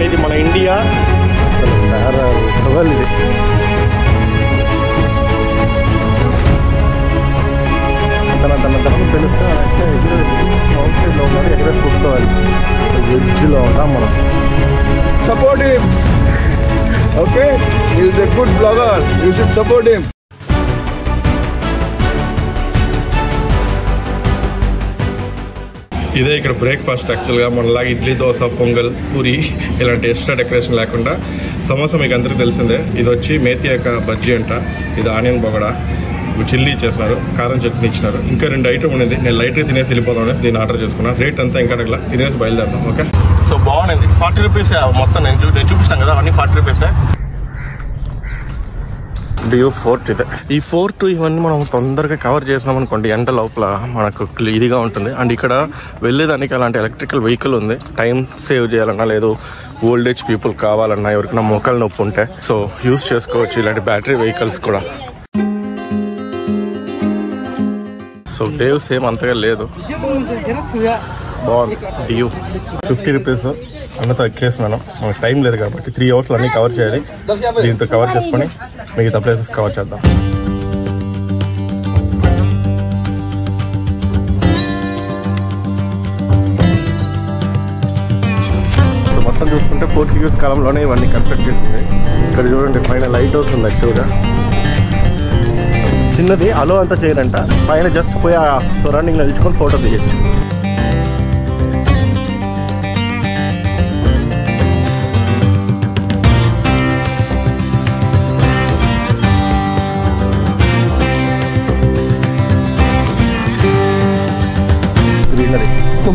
కానీ ఇది మన ఇండియా అసలు వేరే లెవెల్ ఇది. తన తెలుస్తా అంటే అవుట్ సైడ్లో ఉన్నాడు, ఎగరేసి కొట్టుకోవాలి. వెజ్లో ఉన్నాం మనం. Support him. Okay, he is a good blogger. You should support him. ఇదే ఇక్కడ బ్రేక్ఫాస్ట్. యాక్చువల్గా మనలాగా ఇడ్లీ, దోశ, పొంగల్, పూరి ఇలాంటి ఎక్స్ట్రా డెకరేషన్ లేకుండా సమోసా మీకు అందరికీ తెలిసిందే. ఇది వచ్చి మేతి యొక్క బజ్జీ అంట, ఇది ఆనియన్ బొగడా, చిల్లీ చేస్తున్నారు, కారం చట్నీ ఇచ్చినారు. ఇంకా 2 ఐటమ్ ఉండేది. నేను లైట్గా తినేసి వెళ్ళిపోతాను, దీన్ని ఆర్డర్ చేసుకున్నాను. రేట్ అంతా ఇంకా అట్లా తినేసి బయలుదేరుతాం. ఓకే, సో బాగుంది. 40 రూపీస్ మొత్తం. నేను చూపిస్తాను కదా, అన్నీ 40 రూపీసే. డ్యూ ఫోర్ట్ ఇదే. ఈ ఫోర్ట్ ఇవన్నీ మనం తొందరగా కవర్ చేసినాం అనుకోండి, ఎండ లోపల మనకు ఇదిగా ఉంటుంది. అండ్ ఇక్కడ వెళ్ళేదానికి అలాంటి ఎలక్ట్రికల్ వెహికల్ ఉంది. టైం సేవ్ చేయాలన్నా, లేదు ఓల్డ్ ఏజ్ పీపుల్ కావాలన్నా, ఎవరికైనా మోకాలు నొప్పి ఉంటే సో యూజ్ చేసుకోవచ్చు ఇలాంటి బ్యాటరీ వెహికల్స్ కూడా. సో వేవ్స్ ఏం అంతగా లేదు, బాగుంది. డ్యూ 50 రూపీస్ అన్నతో ఎక్కేసినాను. మనకు టైం లేదు కాబట్టి 3 అవర్స్లో అన్నీ కవర్ చేయాలి. దీంతో కవర్ చేసుకొని మిగతా ప్లేసెస్ కవర్ చేద్దాం. మొత్తం చూసుకుంటే పోర్చుగీస్ కాలంలోనే ఇవన్నీ కన్స్ట్రక్ట్ చేసింది. ఇక్కడ చూడండి పైన లైట్ హౌస్ ఉంది. యాక్చువల్గా చిన్నది, అలో అంతా చేయరంట. పైన జస్ట్ పోయి ఆ సరౌండింగ్లో నిల్చుకొని ఫోటో తీయచ్చు. గ్రీనరీ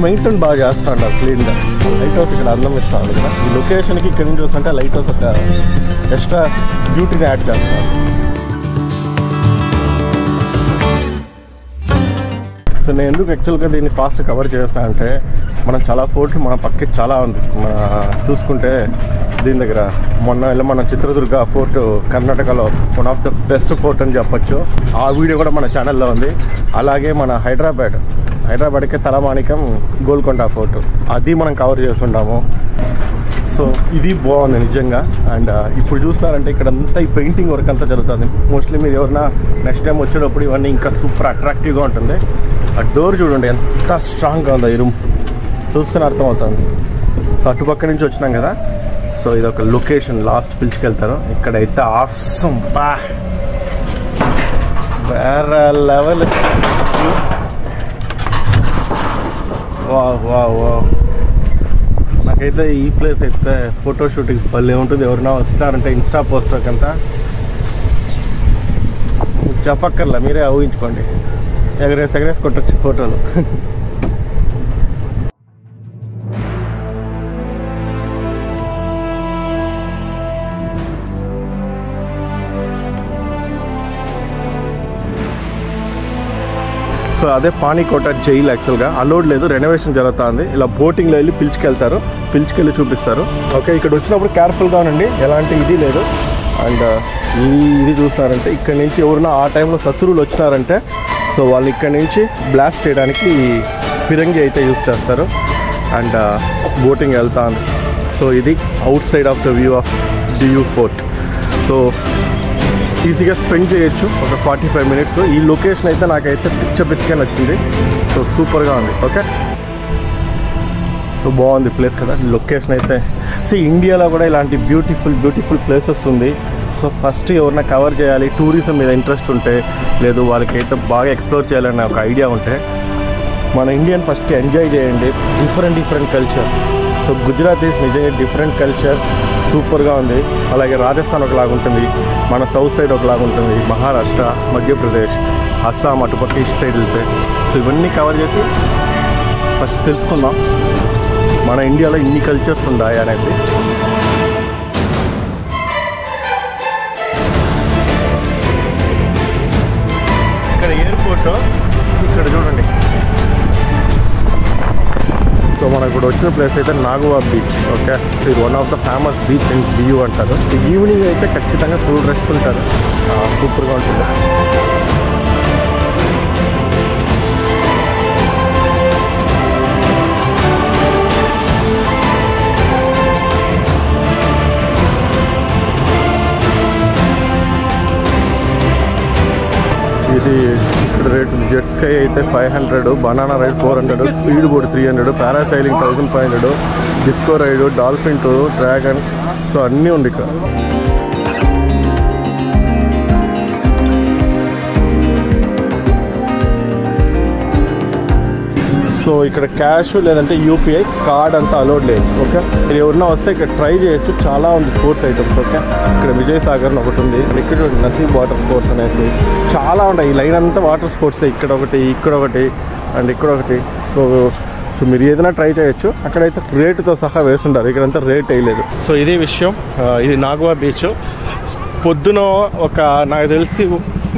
మెయింటైన్ బాగా చేస్తాడు క్లీన్గా. లైట్ హౌస్ ఇక్కడ అందం ఇస్తాను కదా. ఈ లొకేషన్కి ఇక్కడ నుంచి చూస్తుంటే లైట్ హౌస్ ఒక ఎక్స్ట్రా బ్యూటీని యాడ్ చేస్తాను. సో నేను ఎందుకు యాక్చువల్గా దీన్ని ఫాస్ట్ కవర్ చేస్తాను అంటే, మనం చాలా ఫోర్ట్లు మన పక్కకి చాలా ఉంది. మన చూసుకుంటే దీని దగ్గర మన చిత్రదుర్గ ఫోర్ట్ కర్ణాటకలో one of the best fort అని చెప్పొచ్చు. ఆ వీడియో కూడా మన ఛానల్లో ఉంది. అలాగే మన హైదరాబాద్కి తలమానికం గోల్కొండ ఫోర్ట్, అది మనం కవర్ చేస్తుంటాము. సో ఇది బాగుంది నిజంగా. అండ్ ఇప్పుడు చూస్తున్నారంటే ఇక్కడ అంతా ఈ పెయింటింగ్ వర్క్ అంతా జరుగుతుంది. మోస్ట్లీ మీరు ఎవరైనా నెక్స్ట్ టైం వచ్చేటప్పుడు ఇవన్నీ ఇంకా సూపర్ అట్రాక్టివ్గా ఉంటుంది. ఆ డోర్ చూడండి ఎంత స్ట్రాంగ్గా ఉందో. ఈ రూమ్ చూస్తూనే అర్థమవుతుంది. సో అటుపక్క నుంచి వచ్చినాం కదా, సో ఇది ఒక లొకేషన్. లాస్ట్ పిలుచుకెళ్తారు. ఇక్కడైతే ఆసమ్ బా వేరే లెవెల్. వా వా వా నాకైతే ఈ ప్లేస్ అయితే ఫోటో షూటింగ్ భలే ఉంటుంది. ఎవరైనా వస్తారంటే ఇన్స్టా పోస్టర్ అంతా చెప్పక్కర్లా, మీరే ఊహించుకోండి. ఎగరేసి కొట్టచ్చు ఫోటోలు. సో అదే పానీకోట జైలు. యాక్చువల్గా అలోడ్ లేదు, రెనోవేషన్ జరుగుతుంది. ఇలా బోటింగ్లో వెళ్ళి పిలుచుకెళ్ళి చూపిస్తారు. ఓకే, ఇక్కడ వచ్చినప్పుడు కేర్ఫుల్గా ఉండండి, ఎలాంటి ఇది లేదు. అండ్ ఇది చూస్తున్నారంటే ఇక్కడ నుంచి ఎవరైనా ఆ టైంలో శత్రువులు వచ్చినారంటే సో వాళ్ళు ఇక్కడ నుంచి బ్లాస్ట్ చేయడానికి ఫిరంగి అయితే యూజ్ చేస్తారు. అండ్ బోటింగ్ వెళ్తా ఉంది. సో ఇది out side of the view of due fort. So ఈజీగా స్పెండ్ చేయొచ్చు ఒక 45 మినిట్స్. ఈ లొకేషన్ అయితే నాకైతే పిచ్చగా నచ్చింది. సో సూపర్గా ఉంది. ఓకే, సో బాగుంది ప్లేస్ కదా. లొకేషన్ అయితే ఇండియాలో కూడా ఇలాంటి బ్యూటిఫుల్ ప్లేసెస్ ఉంది. సో ఫస్ట్ ఎవరైనా కవర్ చేయాలి, టూరిజం మీద ఇంట్రెస్ట్ ఉంటే, లేదు వాళ్ళకైతే బాగా ఎక్స్ప్లోర్ చేయాలనే ఒక ఐడియా ఉంటే, మన ఇండియన్ ఫస్ట్ ఎంజాయ్ చేయండి. Different culture. సో గుజరాతీస్ నిజంగా డిఫరెంట్ కల్చర్, సూపర్గా ఉంది. అలాగే రాజస్థాన్ ఒకలాగా ఉంటుంది, మన సౌత్ సైడ్ ఒకలాగా ఉంటుంది, మహారాష్ట్ర, మధ్యప్రదేశ్, అస్సాం అటుపక్క ఈస్ట్ సైడ్ వెళ్తే. సో ఇవన్నీ కవర్ చేసి ఫస్ట్ తెలుసుకుందాం మన ఇండియాలో ఇన్ని కల్చర్స్ ఉన్నాయి అనేది. ఇక్కడ ఎయిర్పోర్ట్ ఇక్కడ చూడండి. సో మనకు ఇప్పుడు వచ్చిన ప్లేస్ అయితే నాగోవా బీచ్. ఓకే, ఇది one of the famous beach in due అంటారు. ఈవినింగ్ అయితే ఖచ్చితంగా ఫుల్ రష్ ఉంటారు, సూపర్గా ఉంటుంది. ఇది ఇక్కడ రేట్ జెట్ స్కై అయితే 500, banana ride 400, speed board 300, parasailing 1500, disco ride, dolphin tour, dragon, so అన్నీ ఉంది ఇక్కడ. సో ఇక్కడ క్యాష్ లేదంటే యూపీఐ కార్డ్ అంతా అలౌడ్ లేదు. ఓకే, మీరు ఎవరన్నా వస్తే ఇక్కడ ట్రై చేయొచ్చు. చాలా ఉంది స్పోర్ట్స్ ఐటమ్స్. ఓకే, ఇక్కడ విజయసాగర్ ఒకటి ఉంది, ఇక్కడ నసీబ్ వాటర్ స్పోర్ట్స్ అనేసి చాలా ఉంటాయి. ఈ లైన్ అంతా వాటర్ స్పోర్ట్స్. ఇక్కడ ఒకటి, ఇక్కడ ఒకటి అండ్ ఇక్కడ ఒకటి. సో మీరు ఏదైనా ట్రై చేయొచ్చు. అక్కడైతే రేటుతో సహా వేస్తుంటారు, ఇక్కడంతా రేట్ వేయలేదు. సో ఇదే విషయం. ఇది నాగోవా బీచ్. పొద్దున ఒక నాకు తెలిసి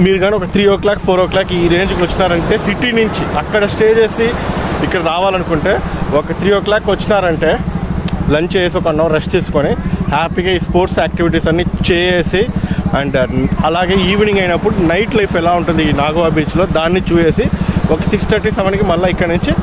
మీరు కానీ ఒక 3 o'clock 4 o'clock ఈ రేంజ్కి వచ్చినారంటే సిటీ నుంచి అక్కడ స్టే చేసి ఇక్కడ రావాలనుకుంటే ఒక 3 o'clock వచ్చినారంటే లంచ్ చేసి ఒక 1 hour రెస్ట్ తీసుకొని హ్యాపీగా ఈ స్పోర్ట్స్ యాక్టివిటీస్ అన్నీ చేసి అండ్ అలాగే ఈవినింగ్ అయినప్పుడు నైట్ లైఫ్ ఎలా ఉంటుంది ఈ నాగోవా బీచ్లో దాన్ని చూసేసి ఒక 6:30 7కి మళ్ళీ ఇక్కడ నుంచి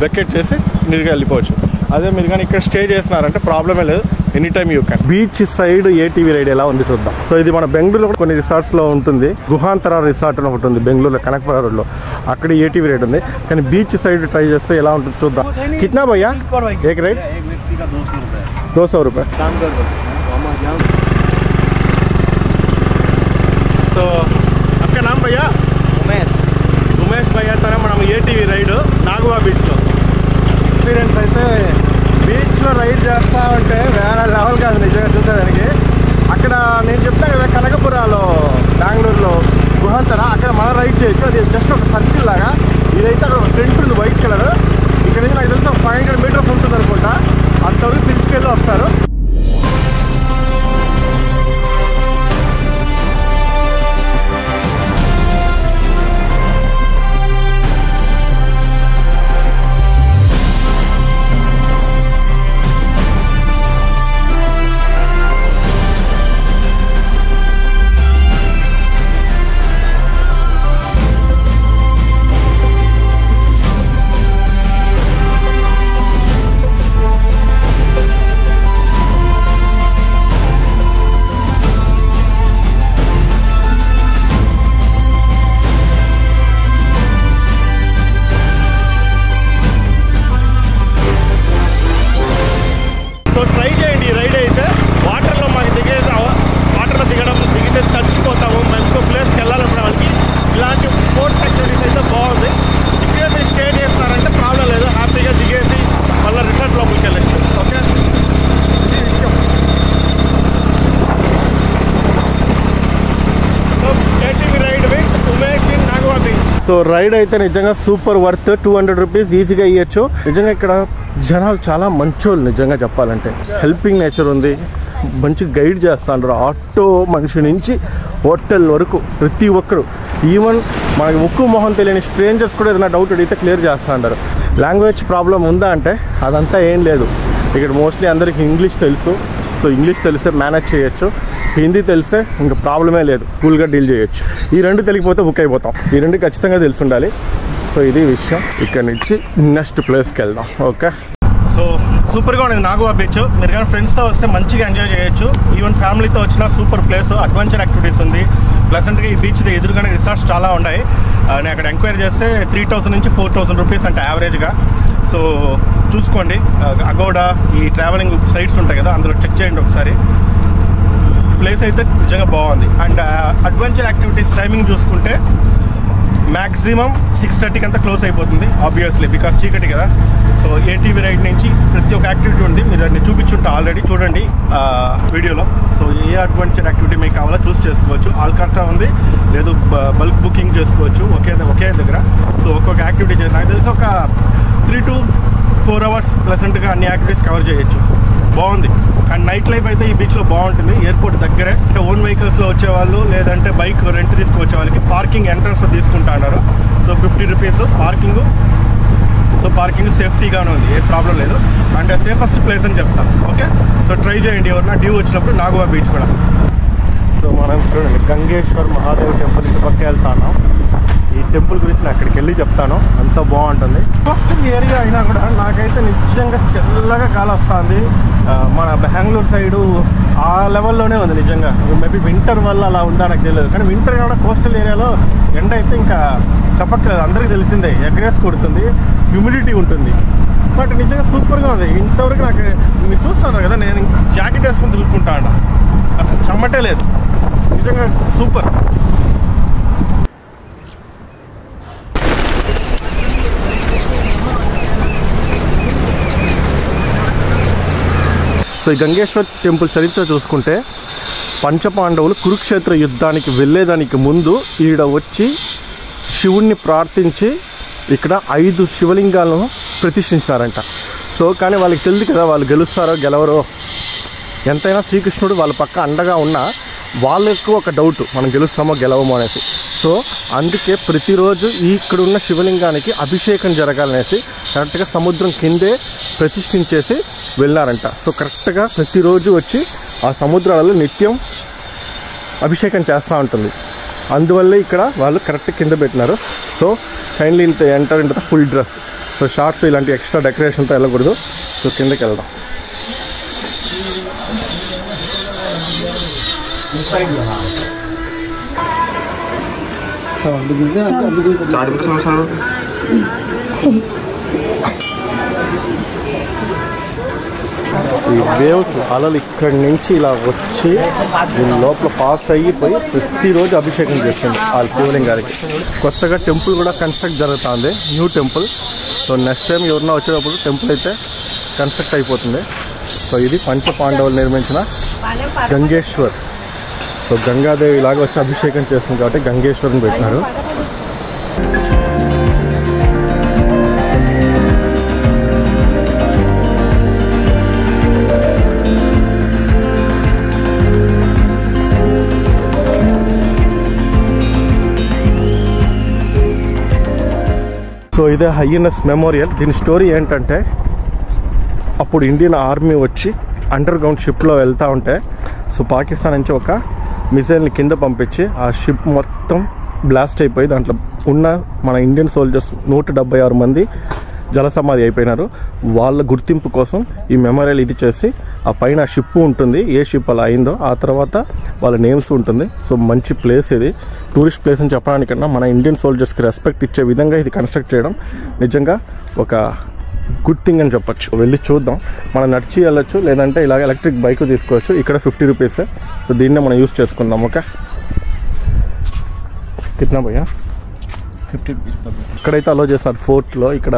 వెకేట్ చేసి మీరు వెళ్ళిపోవచ్చు. అదే మీరు కానీ ఇక్కడ స్టే చేసినారంటే ప్రాబ్లమే లేదు, any time you can. Beach side ATV ride ఎలా ఉంది చూద్దాం. సో ఇది మన బెంగళూరులో కొన్ని రిసార్ట్స్లో ఉంటుంది. గుహాంతర రిసార్ట్ అని ఒకటి ఉంది బెంగళూరులో, కనకపుర రోడ్లో. అక్కడ ఏటీవీ రైడ్ ఉంది. కానీ బీచ్ సైడ్ ట్రై చేస్తే ఎలా ఉంటుంది చూద్దాం. కిतना भैया एक राइड? 200 रुपये. సో అక్క నామ్ భయ్యా? ఉమేష్ భయ్యా తన మనం ఏటీవీ రైడ్ నాగోవా బీచ్లో. ఎక్స్పీరియన్స్ అయితే బీచ్లో రైడ్ చేస్తా ఉంటే వేరే లెవెల్ కాదు నిజంగా చూసేదానికి. అక్కడ నేను చెప్తాను కదా కనకపురాలో బెంగళూరులో గుహాంతర, అక్కడ మనం రైడ్ చేయొచ్చు. అది జస్ట్ ఒక సర్కిల్ లాగా. ఇదైతే అక్కడ ఒక టెంట్ ఉంది వైట్ కలర్. ఇక్కడ నుంచి నాకు తెలిసి ఒక 500 meters ఉంటుంది అనుకుంటా. అంతవరకు పిలుచుకెళ్ళి వస్తారు. సో రైడ్ అయితే నిజంగా సూపర్ వర్త్. 200 rupees ఈజీగా ఇవ్వచ్చు. నిజంగా ఇక్కడ జనాలు చాలా మంచోళ్ళు నిజంగా చెప్పాలంటే. హెల్పింగ్ నేచర్ ఉంది, మంచి గైడ్ చేస్తాండ్రు. ఆటో మనిషి నుంచి హోటల్ వరకు ప్రతి ఒక్కరు, ఈవెన్ మనకి ముక్కు మొహం తెలియని స్ట్రేంజర్స్ కూడా ఏదైనా డౌట్ అడిగితే క్లియర్ చేస్తాంటారు. లాంగ్వేజ్ ప్రాబ్లం ఉందా అంటే అదంతా ఏం లేదు. ఇక్కడ మోస్ట్లీ అందరికీ ఇంగ్లీష్ తెలుసు. సో ఇంగ్లీష్ తెలిస్తే మేనేజ్ చేయొచ్చు. హిందీ తెలిస్తే ఇంకా ప్రాబ్లమే లేదు, కూల్గా డీల్ చేయొచ్చు. ఈ రెండు తెలియకపోతే బుక్ అయిపోతాం. ఈ రెండు ఖచ్చితంగా తెలిసి ఉండాలి. సో ఇది విషయం. ఇక్కడ నుంచి నెక్స్ట్ ప్లేస్కి వెళ్దాం. ఓకే, సో సూపర్గా ఉండేది నాగోవా బీచ్. మీరు కానీ ఫ్రెండ్స్తో వస్తే మంచిగా ఎంజాయ్ చేయొచ్చు. ఈవెన్ ఫ్యామిలీతో వచ్చిన సూపర్ ప్లేస్, అడ్వెంచర్ యాక్టివిటీస్ ఉంది. ప్లెజెంట్గా ఈ బీచ్ ఎదురుగానే రిసార్ట్స్ చాలా ఉన్నాయి. నేను అక్కడ ఎంక్వైరీ చేస్తే 3000 నుంచి 4000 రూపీస్ అంటే యావరేజ్గా. సో చూసుకోండి. అగోడా ఈ ట్రావెలింగ్ సైట్స్ ఉంటాయి కదా, అందులో చెక్ చేయండి ఒకసారి. ప్లేస్ అయితే నిజంగా బాగుంది. అండ్ అడ్వెంచర్ యాక్టివిటీస్ టైమింగ్ చూసుకుంటే మ్యాక్సిమం 6:30కి అంతా క్లోజ్ అయిపోతుంది ఆబ్వియస్లీ, బికాస్ చీకటి కదా. సో ఏటీవీ రైడ్ నుంచి ప్రతి ఒక్క యాక్టివిటీ ఉంది. మీరు అన్ని చూపించుంటా ఆల్రెడీ, చూడండి వీడియోలో. సో ఏ అడ్వెంచర్ యాక్టివిటీ మీకు కావాలో చూస్ చేసుకోవచ్చు. ఆల్కార్టా ఉంది, లేదు బల్క్ బుకింగ్ చేసుకోవచ్చు ఒకే దగ్గర. సో ఒక్కొక్క యాక్టివిటీ చేసి నాకు తెలిసి ఒక 3 to 4 hours ప్లెజెంట్గా అన్ని యాక్టివిటీస్ కవర్ చేయొచ్చు. బాగుంది. అండ్ నైట్ లైఫ్ అయితే ఈ బీచ్లో బాగుంటుంది. ఎయిర్పోర్ట్ దగ్గరే. అంటే ఓన్ వెహికల్స్లో వచ్చేవాళ్ళు లేదంటే బైక్ రెంట్ తీసుకువచ్చే వాళ్ళకి పార్కింగ్ ఎంట్రన్స్ తీసుకుంటా అన్నారు. So 50 rupees parking. So parking సేఫ్టీగానే ఉంది, ఏ ప్రాబ్లం లేదు. అండ్ సేఫెస్ట్ ప్లేస్ అని చెప్తాను. ఓకే, సో ట్రై చేయండి ఎవరన్నా డ్యూ వచ్చినప్పుడు నాగోవా బీచ్ కూడా. సో మనం చూడండి గంగేశ్వర్ మహాదేవ్ టెంపుల్ ఇటు పక్క వెళ్తాను. ఈ టెంపుల్ గురించి నేను అక్కడికి వెళ్ళి చెప్తాను, అంత బాగుంటుంది. కోస్టల్ ఏరియా అయినా కూడా నాకైతే నిజంగా చల్లగా గాలి వస్తుంది. మన బెంగళూరు సైడు ఆ లెవెల్లోనే ఉంది నిజంగా. మేబీ వింటర్ వల్ల అలా ఉందా నాకు తెలియదు, కానీ వింటర్ కూడా కోస్టల్ ఏరియాలో ఎండ అయితే ఇంకా చెప్పక్కర్లేదు, అందరికీ తెలిసిందే. ఎగ్రేస్ కొడుతుంది, హ్యూమిడిటీ ఉంటుంది, బట్ నిజంగా సూపర్గా ఉంది. ఇంతవరకు నాకు మీరు చూస్తున్నారు కదా, నేను జాకెట్ వేసుకుని తిరుగుకుంటా అన్న, అసలు చెమటే లేదు, నిజంగా సూపర్. సో ఈ గంగేశ్వర్ టెంపుల్ చరిత్ర చూసుకుంటే పంచపాండవులు కురుక్షేత్ర యుద్ధానికి వెళ్ళేదానికి ముందు ఈడ వచ్చి శివుణ్ణి ప్రార్థించి ఇక్కడ 5 శివలింగాలను ప్రతిష్ఠించినారంట. సో కానీ వాళ్ళకి తెలియదు కదా వాళ్ళు గెలుస్తారో గెలవరో. ఎంతైనా శ్రీకృష్ణుడు వాళ్ళ పక్క అండగా ఉన్నా వాళ్ళకు ఒక డౌట్, మనం గెలుస్తామో గెలవమో అనేసి. సో అందుకే ప్రతిరోజు ఇక్కడున్న శివలింగానికి అభిషేకం జరగాలనేసి కరెక్ట్గా సముద్రం కిందే ప్రతిష్ఠించేసి వెళ్ళారంట. సో కరెక్ట్గా ప్రతిరోజు వచ్చి ఆ సముద్రాలలో నిత్యం అభిషేకం చేస్తూ ఉంటుంది. అందువల్లే ఇక్కడ వాళ్ళు కరెక్ట్ కింద పెట్టినారు. సో కైండ్లీ ఎంటర్ ఇంట ఫుల్ డ్రెస్. సో షార్ట్స్ ఇలాంటి ఎక్స్ట్రా డెకరేషన్తో వెళ్ళకూడదు. సో కిందకి వెళ్దాం. ఈ వేవ్స్ అలలు ఇక్కడి నుంచి ఇలా వచ్చి దీని లోపల పాస్ అయిపోయి ప్రతిరోజు అభిషేకం చేస్తుంది ఆ శివలింగానికి. కొత్తగా టెంపుల్ కూడా కన్స్ట్రక్ట్ జరుగుతుంది, new temple. So next time ఎవరన్నా వచ్చేటప్పుడు టెంపుల్ అయితే కన్స్ట్రక్ట్ అయిపోతుంది. సో ఇది పంచపాండవులు నిర్మించిన గంగేశ్వర్. సో గంగాదేవి ఇలాగ వచ్చి అభిషేకం చేస్తుంది కాబట్టి గంగేశ్వర్ని పెట్టినారు. సో ఇదే హైయెనెస్ మెమోరియల్. దీని స్టోరీ ఏంటంటే అప్పుడు ఇండియన్ ఆర్మీ వచ్చి అండర్ గ్రౌండ్ షిప్లో వెళ్తూ ఉంటే సో పాకిస్తాన్ నుంచి ఒక మిసైల్ని కింద పంపించి ఆ షిప్ మొత్తం బ్లాస్ట్ అయిపోయి దాంట్లో ఉన్న మన ఇండియన్ సోల్జర్స్ 176 మంది జలసమాధి అయిపోయినారు. వాళ్ళ గుర్తింపు కోసం ఈ మెమోరియల్ ఇది చేసి ఆ పైన షిప్ ఉంటుంది, ఏ షిప్ అలా అయిందో ఆ తర్వాత వాళ్ళ నేమ్స్ ఉంటుంది. సో మంచి ప్లేస్ ఇది, టూరిస్ట్ ప్లేస్ అని చెప్పడానికన్నా మన ఇండియన్ సోల్జర్స్కి రెస్పెక్ట్ ఇచ్చే విధంగా ఇది కన్స్ట్రక్ట్ చేయడం నిజంగా ఒక గుడ్ థింగ్ అని చెప్పచ్చు. వెళ్ళి చూద్దాం. మనం నడిచి వెళ్ళచ్చు, లేదంటే ఇలాగ ఎలక్ట్రిక్ బైక్ తీసుకోవచ్చు. ఇక్కడ 50 రూపీసే. సో దీన్నే మనం యూస్ చేసుకుందాం. ఓకే, కిतना భయ్యా? 50 rupees. ఇక్కడైతే అలో చేస్తారు ఫోర్ట్లో. ఇక్కడ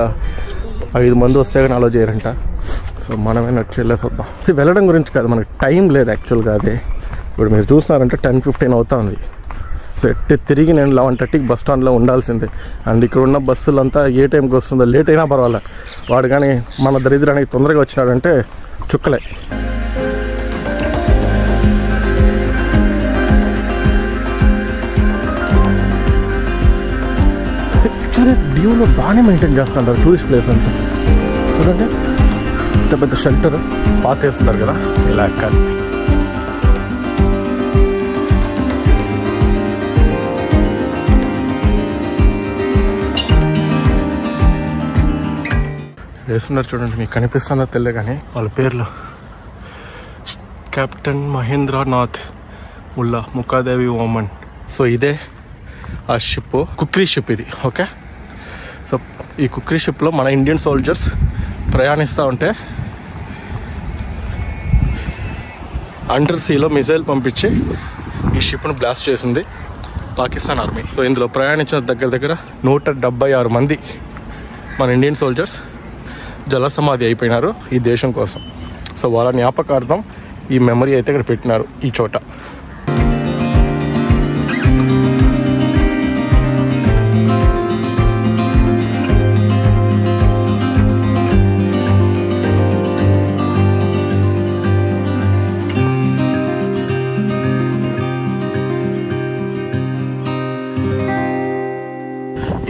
5 మంది వస్తే కానీ అలో చేయరంట. సో మనమే నడిచి వెళ్ళేసి వద్దాం. వెళ్ళడం గురించి కాదు, మనకి టైం లేదు యాక్చువల్గా. అదే ఇప్పుడు మీరు చూస్తున్నారంటే 10:15 అవుతుంది. సో తిరిగి నేను 11:30కి బస్ స్టాండ్లో ఉండాల్సిందే. అండ్ ఇక్కడ ఉన్న బస్సులంతా ఏ టైంకి వస్తుందో, లేట్ అయినా పర్వాలే. వాడు కానీ మన దరిద్రానికి తొందరగా వచ్చినాడంటే చుక్కలే. యాక్చువల్లీ డ్యూలో బాగానే మెయింటైన్ చేస్తుంటారు టూరిస్ట్ ప్లేస్ అంతా. చూడండి ఇంత పెద్ద షెల్టర్ పాతేస్తున్నారు కదా, ఇలా ఎక్కాలి. వేస్తున్నారు చూడండి, మీకు కనిపిస్తుందో తెలియదు కానీ వాళ్ళ పేర్లు కెప్టెన్ మహేంద్రనాథ్ ముల్లా ముకాదేవి ఓమన్. సో ఇదే ఆ షిప్, కుక్రీ షిప్ ఇది. ఓకే, సో ఈ కుక్రీ షిప్లో మన ఇండియన్ సోల్జర్స్ ప్రయాణిస్తూ ఉంటే అండర్ సీలో మిసైల్ పంపించి ఈ షిప్ను బ్లాస్ట్ చేసింది పాకిస్తాన్ ఆర్మీ. సో ఇందులో ప్రయాణించిన దగ్గర 176 మంది మన ఇండియన్ సోల్జర్స్ జలసమాధి అయిపోయినారు ఈ దేశం కోసం. సో వాళ్ళ జ్ఞాపకార్థం ఈ మెమరీ అయితే ఇక్కడ పెట్టినారు ఈ చోట.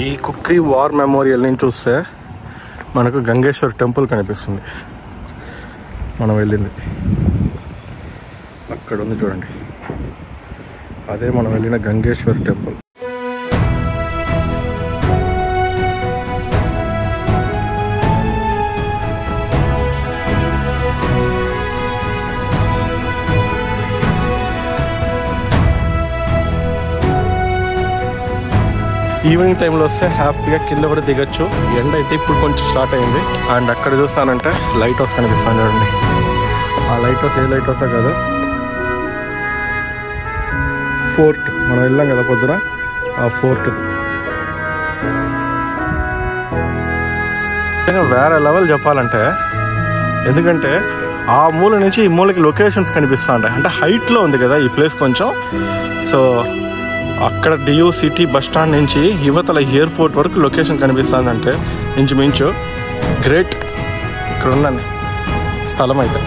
ఈ కుక్రీ వార్ మెమోరియల్ నుంచి చూస్తే మనకు గంగేశ్వర్ టెంపుల్ కనిపిస్తుంది. మనం వెళ్ళింది అక్కడ ఉంది చూడండి. అదే మనం వెళ్ళిన గంగేశ్వర్ టెంపుల్. ఈవినింగ్ టైంలో వస్తే హ్యాపీగా కింద కూడా దిగచ్చు. ఎండ అయితే ఇప్పుడు కొంచెం స్టార్ట్ అయింది. అండ్ అక్కడ చూస్తానంటే లైట్ హౌస్ కనిపిస్తాను చూడండి. ఆ లైట్ హౌస్ ఏ లైట్ హౌసా కదా, ఫోర్ట్. మనం వెళ్ళాం కదా పొద్దున, ఆ ఫోర్ట్ వేరే లెవెల్ చెప్పాలంటే. ఎందుకంటే ఆ మూల నుంచి ఈ మూలకి లొకేషన్స్ కనిపిస్తూ ఉంటాయి. అంటే హైట్లో ఉంది కదా ఈ ప్లేస్ కొంచెం. సో అక్కడ డియూ సిటీ బస్ స్టాండ్ నుంచి యువతల ఎయిర్పోర్ట్ వరకు లొకేషన్ కనిపిస్తుందంటే ఇంచుమించు గ్రేట్. ఇక్కడ ఉన్న స్థలం అయితే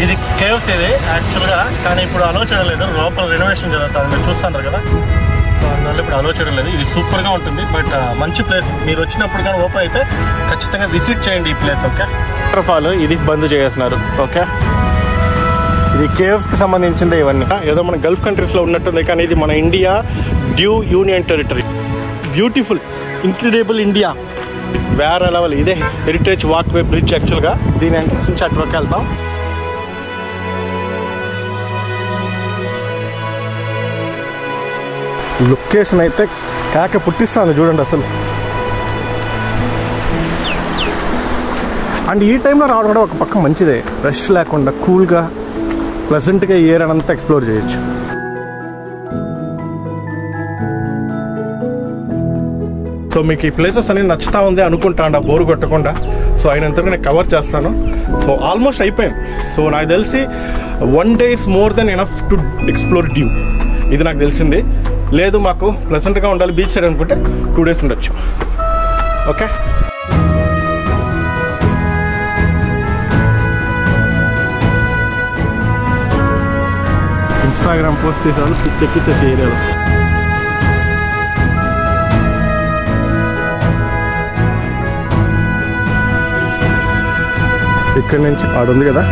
ఇది కేవ్స్ ఇది యాక్చువల్గా, కానీ ఇప్పుడు అలో చేయడం లేదు. లోపల రెనోవేషన్ జరుగుతుంది, మీరు చూస్తున్నారు కదా. సో అందువల్ల ఇప్పుడు అలో చేయడం లేదు. ఇది సూపర్గా ఉంటుంది, బట్ మంచి ప్లేస్. మీరు వచ్చినప్పుడు కానీ ఓపెన్ అయితే ఖచ్చితంగా విజిట్ చేయండి ఈ ప్లేస్. ఓకే, వాటర్ ఫాల్ ఇది బంద్ చేస్తున్నారు. ఓకే, ఇది కేవ్స్కి సంబంధించింది. ఇవన్నీ ఏదో మన గల్ఫ్ కంట్రీస్లో ఉన్నట్టుంది, కానీ ఇది మన India due union territory. Beautiful, incredible India, వేరే లెవెల్. ఇదే హెరిటేజ్ వాక్వే బ్రిడ్జ్ యాక్చువల్గా. దీని ఎంట్రన్స్ నుంచి అటువరకు వెళ్తాం. లొకేషన్ అయితే కాక పుట్టిస్తాను చూడండి అసలు. అండ్ ఈ టైంలో రావడం కూడా ఒక పక్క మంచిదే, రష్ లేకుండా కూల్గా ప్లెజెంట్గా ఈ ఏరియా అంతా ఎక్స్ప్లోర్ చేయొచ్చు. సో మీకు ఈ ప్లేసెస్ అన్ని నచ్చుతా ఉంది అనుకుంటా, బోరు కొట్టకుండా. సో అయినంతగా నేను కవర్ చేస్తాను. సో ఆల్మోస్ట్ అయిపోయింది. సో నాకు తెలిసి 1 day is more than enough to explore due. ఇది నాకు తెలిసింది. లేదు మాకు ప్లెజెంట్గా ఉండాలి బీచ్ సైడ్ అనుకుంటే 2 days ఉండొచ్చు. ఓకే, ఇన్స్టాగ్రామ్ పోస్ట్ చేసేవాళ్ళు పిచ్చెక్కిచ్చే చేయలేదు. ఇక్కడ నుంచి ఆడుంది కదా,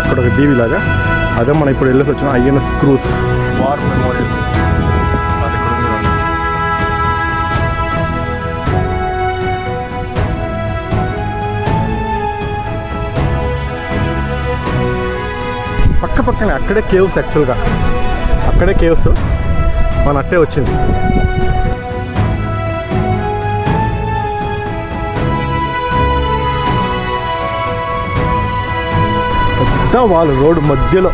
అక్కడ ఒక దీవి లాగా, అదే మనం ఇప్పుడు వెళ్ళేసి వచ్చిన INS క్రూజ్ వార్ మెమోరియల్. అది ఇక్కడ ఉంది. పక్క పక్కనే అక్కడే కేవ్స్. యాక్చువల్గా అక్కడే కేవ్స్, మన అట్టే వచ్చింది. పెద్ద వాళ్ళు రోడ్డు మధ్యలో.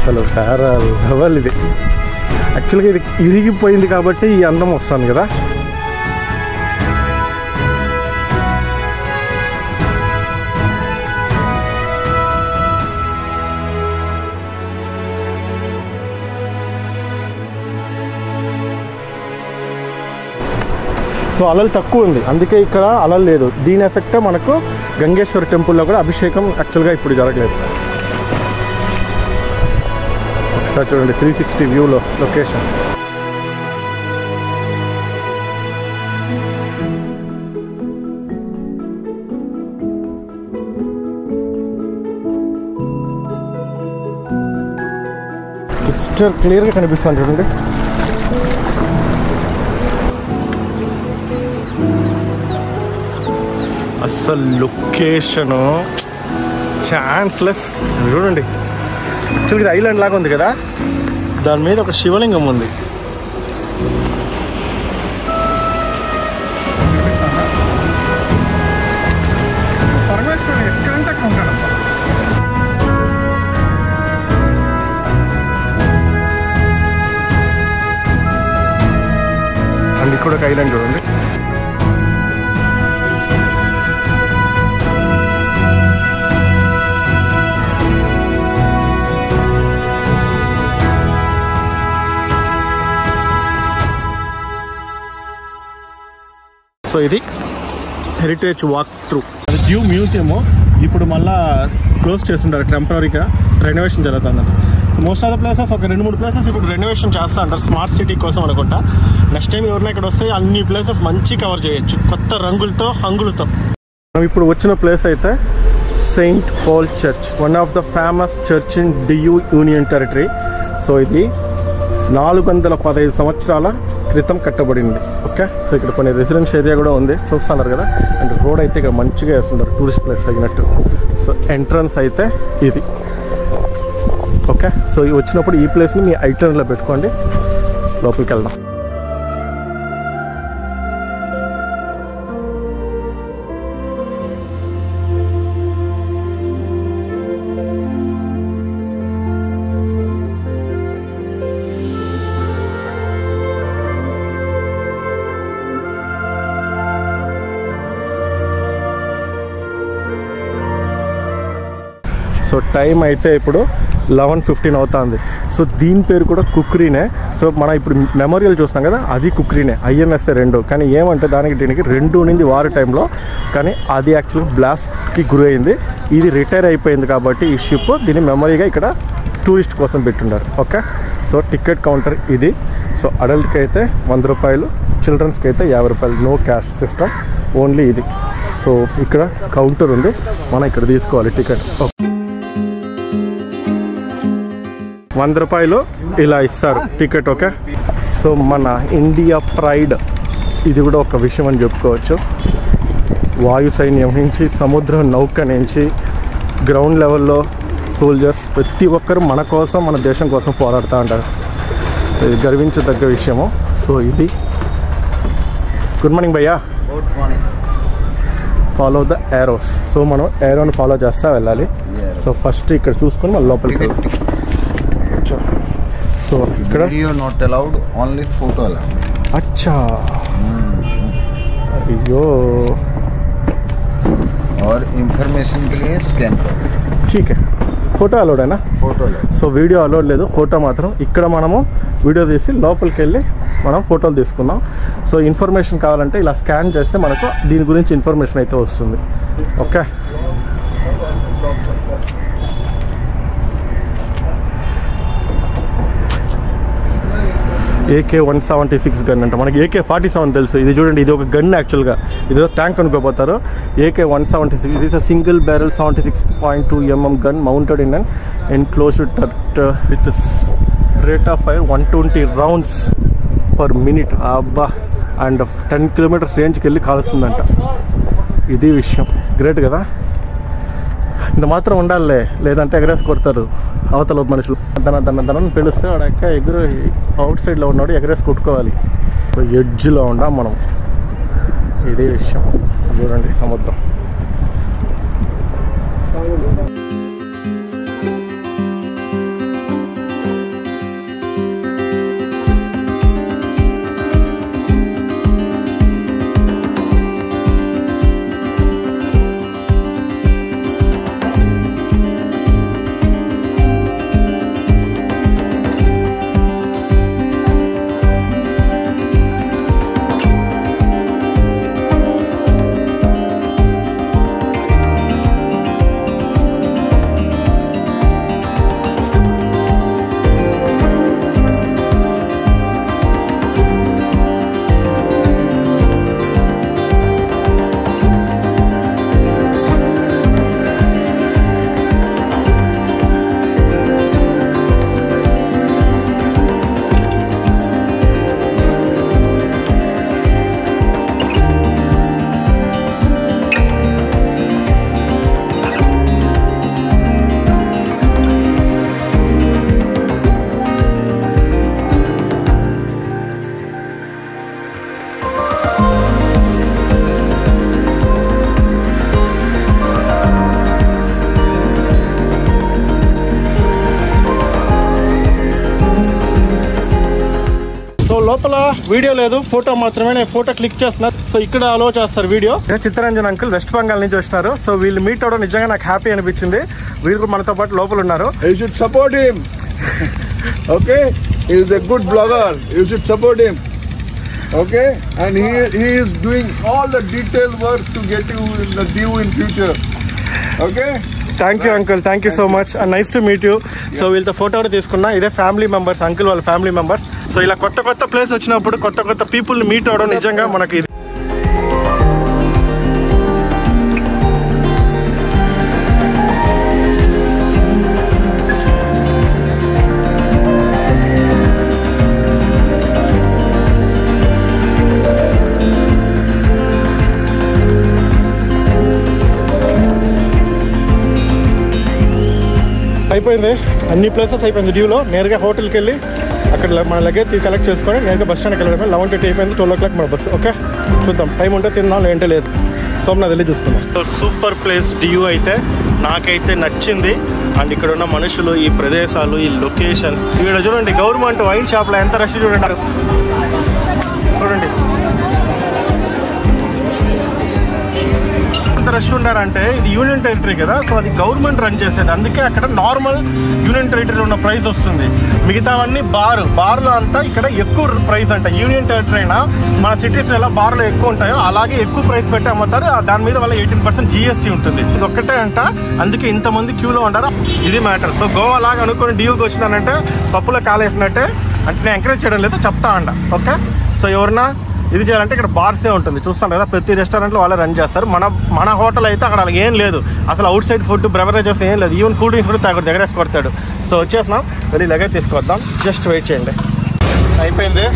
అసలు వేరే లెవెల్ ఇది. యాక్చువల్గా ఇది ఇరిగిపోయింది కాబట్టి ఈ అందం వస్తుంది కదా. సో అలలు తక్కువ ఉంది, అందుకే ఇక్కడ అలలు లేదు. దీని ఎఫెక్ట్ మనకు గంగేశ్వర టెంపుల్లో కూడా అభిషేకం యాక్చువల్గా ఇప్పుడు జరగలేదు. ఒకసారి చూడండి 360 వ్యూలో లొకేషన్. క్రిస్టల్ క్లియర్గా కనిపిస్తుంది చూడండి. అసలు లొకేషను ఛాన్స్లెస్. చూడండి, యాక్చువల్గా ఇది ఐలాండ్ లాగా ఉంది కదా, దాని మీద ఒక శివలింగం ఉంది. అండ్ ఇక్కడ ఒక ఐలాండ్ చూడండి. సో ఇది హెరిటేజ్ వాక్ త్రూ. అది జూ మ్యూజియము ఇప్పుడు మళ్ళీ క్లోజ్ చేస్తుంటారు, టెంపరీగా రెనోవేషన్ జరుగుతుందంట. మోస్ట్ ఆఫ్ ద ప్లేసెస్ ఒక 2-3 ప్లేసెస్ ఇప్పుడు రెనోవేషన్ చేస్తూ ఉంటారు స్మార్ట్ సిటీ కోసం అనుకుంటా. నెక్స్ట్ టైం ఎవరైనా ఇక్కడ వస్తే అన్ని ప్లేసెస్ మంచి కవర్ చేయొచ్చు కొత్త రంగులతో హంగులతో. మనం ఇప్పుడు వచ్చిన ప్లేస్ అయితే Saint Paul church, one of the famous church in Diu union territory. So ఇది 415 సంవత్సరాల క్రితం కట్టబడింది. ఓకే, సో ఇక్కడ కొన్ని రెసిడెన్షియల్ ఏరియా కూడా ఉంది చూస్తున్నారు కదా. అండ్ రోడ్ అయితే ఇక్కడ మంచిగా వేస్తున్నారు టూరిస్ట్ ప్లేస్ తగినట్టు. సో ఎంట్రన్స్ అయితే ఇది. ఓకే, సో వచ్చినప్పుడు ఈ ప్లేస్ని మీ ఐటర్న్లో పెట్టుకోండి. లోపలికి వెళ్దాం. సో టైం అయితే ఇప్పుడు 11:15 అవుతుంది. సో దీని పేరు కూడా కుక్రీనే. సో మనం ఇప్పుడు మెమోరియల్ చూస్తాం కదా, అది కుక్రీనే, INSA 2. కానీ ఏమంటే దానికి దీనికి 2 ఉన్నింది వార్ టైంలో, కానీ అది యాక్చువల్గా బ్లాస్ట్కి గురైంది. ఇది రిటైర్ అయిపోయింది కాబట్టి ఈ షిప్ దీని మెమరీగా ఇక్కడ టూరిస్ట్ కోసం పెట్టుండారు. ఓకే, సో టికెట్ కౌంటర్ ఇది. సో అడల్ట్కి అయితే 100 రూపాయలు, చిల్డ్రన్స్కి అయితే 50 రూపాయలు. నో క్యాష్ సిస్టమ్, ఓన్లీ ఇది. సో ఇక్కడ కౌంటర్ ఉంది, మనం ఇక్కడ తీసుకోవాలి టికెట్. 100 రూపాయలు ఇలా ఇస్తారు టికెట్. ఓకే, సో మన ఇండియా ప్రైడ్ ఇది కూడా ఒక విషయం అని చెప్పుకోవచ్చు. వాయు సైన్యం నుంచి, సముద్ర నౌక నుంచి, గ్రౌండ్ లెవెల్లో సోల్జర్స్ ప్రతి ఒక్కరు మన కోసం, మన దేశం కోసం పోరాడుతూ ఉంటారు. ఇది గర్వించదగ్గ విషయము. సో ఇది. గుడ్ మార్నింగ్ భయ్యా. Good morning. Follow the Eros. So మనం ఏరోని ఫాలో చేస్తా వెళ్ళాలి. సో ఫస్ట్ ఇక్కడ చూసుకొని మళ్ళీ లోపలికి వెళ్ళాలి. సో ఇక్కడ video not allowed, only photo allowed. अच्छा अयो और इंफॉर्मेशन के लिए स्कैन करो. ठीक है, ఫోటో అలౌడేనా? Photo allowed. So video allowed లేదు, ఫోటో మాత్రం. ఇక్కడ మనము వీడియో తీసి లోపలికి వెళ్ళి మనం ఫోటోలు తీసుకుందాం. సో ఇన్ఫర్మేషన్ కావాలంటే ఇలా స్కాన్ చేస్తే మనకు దీని గురించి ఇన్ఫర్మేషన్ అయితే వస్తుంది. ఓకే, AK-176 గన్ అంట. మనకి AK-47 తెలుసు. ఇది చూడండి, ఇది ఒక గన్ యాక్చువల్గా. ఇదేదో ట్యాంక్ అనుకోపోతారు. AK-176 ఇది is a single barrel 76.2 mm gun mounted in an enclosed with rate of fire 120 rounds per minute. అబ్బా, అండ్ 10 kilometers రేంజ్కి వెళ్ళి కాలుస్తుందంట. ఇది విషయం. గ్రేట్ కదా. ఇంత మాత్రం ఉండాలే, లేదంటే ఎగరేసి కొడతారు అవతల మనుషులు. దన పిలుస్తే వాడక్క ఎగురు అవుట్ సైడ్లో ఉన్నాడు, ఎగరేసి కొట్టుకోవాలి. సో ఎడ్జ్లో ఉండా మనం. ఇదే విషయం. చూడండి సముద్రం. లోపల వీడియో లేదు, ఫోటో మాత్రమే. నేను ఫోటో క్లిక్ చేస్తున్నా. సో ఇక్కడ అలో చేస్తారు video. Chittaranjan uncle west Bengal నుంచి వచ్చినారు. సో వీళ్ళు మీట్ అవడం నిజంగా నాకు హ్యాపీ అనిపించింది. వీళ్ళు కూడా మనతో పాటు లోపల ఉన్నారు. You should support him. Okay, he is a good blogger. You should support him. Okay, and he is doing all the detailed work to get you in the Diu in future. Okay. Thank you uncle, thank you so much, nice to meet you. So వీళ్ళతో photo తీసుకున్నా, ఇదే family members, uncle వాళ్ళ family members. So ఇలా కొత్త place వచ్చినప్పుడు కొత్త పీపుల్ని meet అవ్వడం నిజంగా మనకి ఇది. అయిపోయింది, అన్ని ప్లేసెస్ అయిపోయింది డ్యూలో. నేరుగా హోటల్కి వెళ్ళి అక్కడ మన లగేజ్ కలెక్ట్ చేసుకొని నేరుగా బస్ స్టాండ్కి వెళ్ళడమే. 11:30 అయిపోయింది, 12 o'clock మన బస్సు. ఓకే, చూద్దాం, టైం ఉంటే తిన్నాం, ఏంటో లేదు. సోమనాథ్ వెళ్ళి చూసుకుందాం. సూపర్ ప్లేస్ డ్యూ అయితే నాకైతే నచ్చింది. అండ్ ఇక్కడ ఉన్న మనుషులు, ఈ ప్రదేశాలు, ఈ లొకేషన్స్. ఇక్కడ చూడండి, గవర్నమెంట్ వైన్ షాప్లో ఎంత రష్ చూడండి. ఎంత రష్ ఉన్నారంటే, ఇది యూనియన్ టెరిటరీ కదా, సో అది గవర్నమెంట్ రన్ చేసేది. అందుకే అక్కడ నార్మల్ యూనియన్ టెరిటరీలో ఉన్న ప్రైస్ వస్తుంది, మిగతావన్నీ బార్లో అంతా ఇక్కడ ఎక్కువ ప్రైస్ అంట. యూనియన్ టెరిటరీ అయినా మన సిటీస్లో ఎలా బార్లో ఎక్కువ ఉంటాయో అలాగే ఎక్కువ ప్రైస్ పెట్టి అమ్ముతారు. దాని మీద వల్ల 18% GST ఉంటుంది. ఇది ఒక్కటే అంట, అందుకే ఇంతమంది క్యూలో ఉంటారు. ఇది మ్యాటర్. సో గోవా లాగా అనుకుని డ్యూకి వచ్చినానంటే పప్పులో కాలేసినట్టే. అంటే నేను ఎంకరేజ్ చేయడం లేదు, చెప్తా అంట. ఓకే, సో ఎవరన్నా ఇది చేయాలంటే ఇక్కడ బార్సే ఉంటుంది. చూస్తాను కదా, ప్రతి రెస్టారెంట్లో వాళ్ళే రన్ చేస్తారు. మన హోటల్ అయితే అక్కడ అలాగే ఏం లేదు, అసలు అవుట్ సైడ్ ఫుడ్ బ్రెవరేజెస్ ఏం లేదు. ఈవెన్ కూల్ డ్రింక్స్ కూడా తాగుడు, దగ్గరేసి కొడతాడు. సో వచ్చేసినాం, వెళ్ళి లగేజ్ తీసుకొద్దాం. జస్ట్ వెయిట్ చేయండి. అయిపోయింది,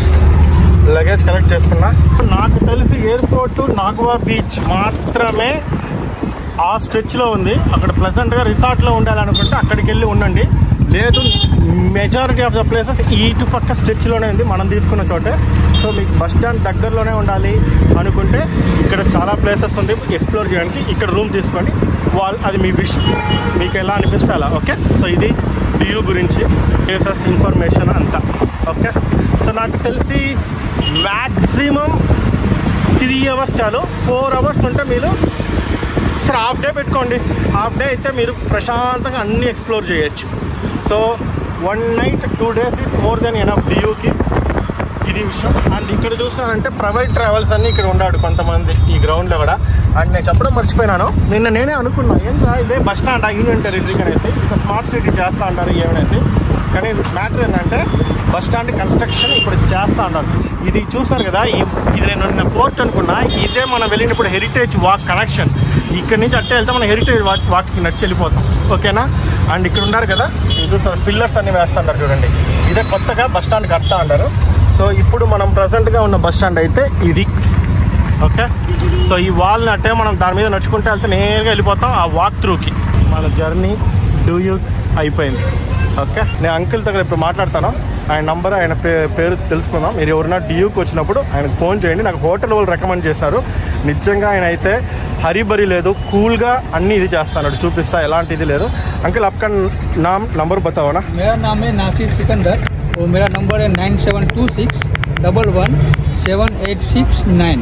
లగేజ్ కలెక్ట్ చేసుకున్నా. నాకు తెలిసి ఎయిర్పోర్ట్ నాగవా బీచ్ మాత్రమే ఆ స్ట్రెచ్లో ఉంది. అక్కడ ప్లెజెంట్గా రిసార్ట్లో ఉండాలనుకుంటే అక్కడికి వెళ్ళి ఉండండి. లేదు, మెజారిటీ ఆఫ్ ద ప్లేసెస్ ఇటు పక్క స్ట్రెచ్లోనే ఉంది మనం తీసుకున్న చోటే. సో మీకు బస్ స్టాండ్ దగ్గరలోనే ఉండాలి అనుకుంటే ఇక్కడ చాలా ప్లేసెస్ ఉంది ఎక్స్ప్లోర్ చేయడానికి. ఇక్కడ రూమ్ తీసుకోండి, అది మీ విష్, మీకు ఎలా అనిపిస్తే అలా. ఓకే, సో ఇది డ్యూ గురించి ప్లేసెస్ ఇన్ఫర్మేషన్ అంతా. ఓకే, సో నాకు తెలిసి మ్యాక్సిమం 3 hours చాలు. 4 hours ఉంటే మీరు సరే హాఫ్ డే పెట్టుకోండి. హాఫ్ డే అయితే మీరు ప్రశాంతంగా అన్నీ ఎక్స్ప్లోర్ చేయొచ్చు. So 1 night 2 days is more than enough డ్యూకి. ఇది విషయం. అండ్ ఇక్కడ చూసినారంటే ప్రైవేట్ ట్రావెల్స్ అన్నీ ఇక్కడ ఉన్నాడు కొంతమంది ఈ గ్రౌండ్లో కూడా. అండ్ నేను చెప్పడం మర్చిపోయినాను, నిన్న నేనే అనుకున్నా ఏంట్రా ఇదే బస్ స్టాండ్ యూనియన్ టెరిటరీ అనేసి, ఇంత స్మార్ట్ సిటీ చేస్తూ ఉంటారు ఏమనేసి. కానీ మ్యాటర్ ఏంటంటే బస్ స్టాండ్ కన్స్ట్రక్షన్ ఇప్పుడు చేస్తూ ఉన్నారు. ఇది చూస్తారు కదా, ఇది నేను ఫోర్ట్ అనుకున్నా, ఇదే మనం వెళ్ళినప్పుడు హెరిటేజ్ వాక్ కనెక్షన్. ఇక్కడ నుంచి అట్టే వెళ్తే మనం హెరిటేజ్ వాక్కి నడిచి వెళ్ళిపోతాం. ఓకేనా. అండ్ ఇక్కడ ఉన్నారు కదా, ఇది చూస్తారు, పిల్లర్స్ అన్నీ వేస్తుంటారు చూడండి. ఇదే కొత్తగా బస్ స్టాండ్ కడతా ఉంటారు. సో ఇప్పుడు మనం ప్రజెంట్గా ఉన్న బస్ స్టాండ్ అయితే ఇది. ఓకే, సో ఈ వాల్ని అట్టే మనం దాని మీద నడుచుకుంటే వెళ్తే నేరుగా వెళ్ళిపోతాం ఆ వాక్ త్రూకి. మన జర్నీ డ్యూ అయిపోయింది. ఓకే, నేను అంకుల్తో ఇప్పుడు మాట్లాడతాను. ఆయన నంబర్, ఆయన పేరు తెలుసుకుందాం. మీరు ఎవరైనా డ్యూకి వచ్చినప్పుడు ఆయనకు ఫోన్ చేయండి. నాకు హోటల్ వాళ్ళు రికమెండ్ చేసినారు. నిజంగా ఆయన అయితే హరిబరి లేదు, కూల్గా అన్నీ ఇది చేస్తాడు, చూపిస్తా, ఎలాంటి ఇది లేదు. అంకుల్ आपका नाम नंबर बताओ ना. मेरा नाम है नासिर सिकंदर और मेरा नंबर है 9726117869.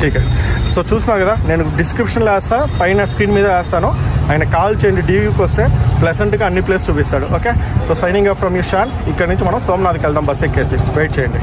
ठीक है. సో చూసినా కదా, నేను డిస్క్రిప్షన్లో వేస్తా, పైన స్క్రీన్ మీద వేస్తాను. ఆయన కాల్ చేయండి, డ్యూకి వస్తే ప్లెజెంట్గా అన్ని ప్లేస్ చూపిస్తాడు. Okay, so signing off from you Shaan. ఇక్కడ నుంచి మనం సోమనాథ్కి వెళ్దాం బస్ ఎక్కేసి. వెయిట్ చేయండి.